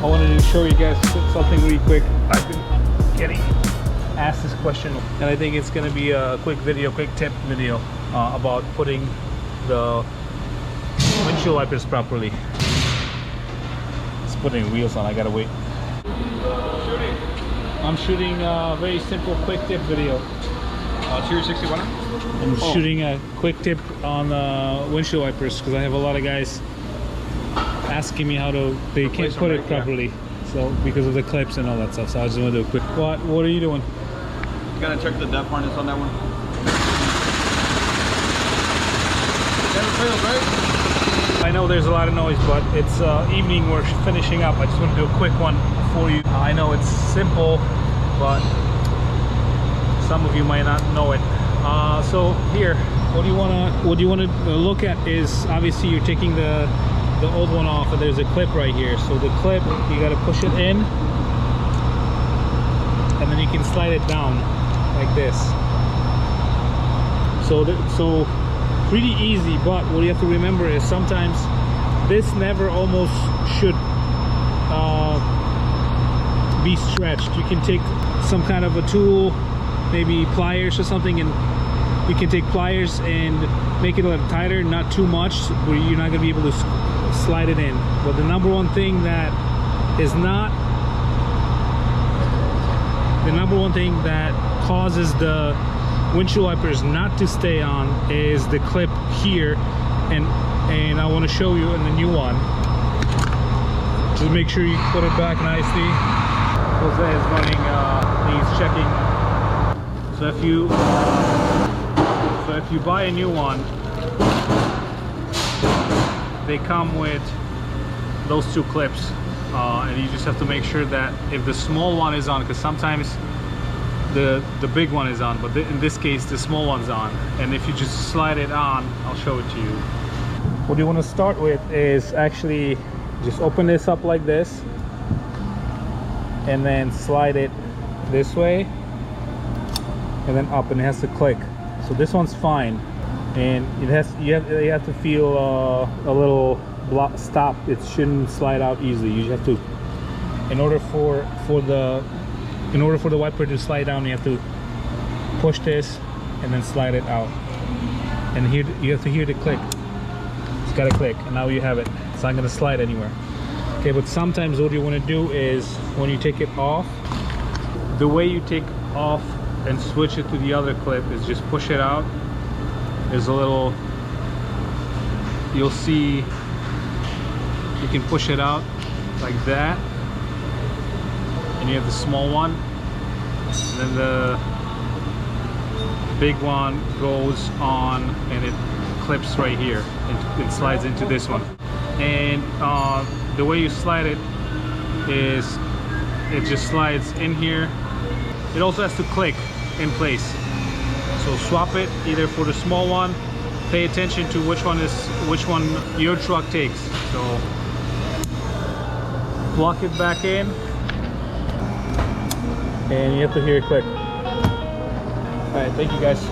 I wanted to show you guys something really quick. I've been getting asked this question, and I think it's going to be a quick video, quick tip video about putting the windshield wipers properly. It's putting wheels on. I gotta wait. I'm shooting a very simple quick tip video. Tier 61? I'm shooting a quick tip on windshield wipers because I have a lot of guys asking me how they can't put it properly. So because of the clips and all that stuff. So I just want to do a quick. What are you doing? You gotta check the depth harness on that one. Never fails, right? I know there's a lot of noise, but it's evening. We're finishing up. I just want to do a quick one for you. I know it's simple, but some of you might not know it. So here, what you want to look at is obviously you're taking the old one off, and there's a clip right here. So the clip, you got to push it in, and then you can slide it down like this. So pretty easy, but what you have to remember is sometimes this never almost should be stretched. You can take some kind of a tool, maybe pliers or something, and you can take pliers and make it a little tighter, not too much, where you're not going to be able to slide it in. But the number one thing that causes the windshield wipers not to stay on is the clip here, and I want to show you in the new one. Just make sure you put it back nicely. Jose is running, he's checking. So if you buy a new one, they come with those two clips, and you just have to make sure that if the small one is on, because sometimes the big one is on, but in this case the small one's on, and if you just slide it on, I'll show it to you. What you want to start with is actually just open this up like this and then slide it this way and then up, and it has to click. So this one's fine, and you have to feel a little stop. It shouldn't slide out easily. You have to, in order for the wiper to slide down, you have to push this and then slide it out, and here you have to hear the click. It's got to click, and now you have it. It's not going to slide anywhere. Okay, but sometimes what you want to do is when you take it off, the way you take off and switch it to the other clip is just push it out. There's a little, you'll see, you can push it out like that, and you have the small one, and then the big one goes on and it clips right here, and it slides into this one. And the way you slide it is it just slides in here. It also has to click in place, so swap it either for the small one. Pay attention to which one your truck takes. So plug it back in, and you have to hear it click. All right, thank you guys.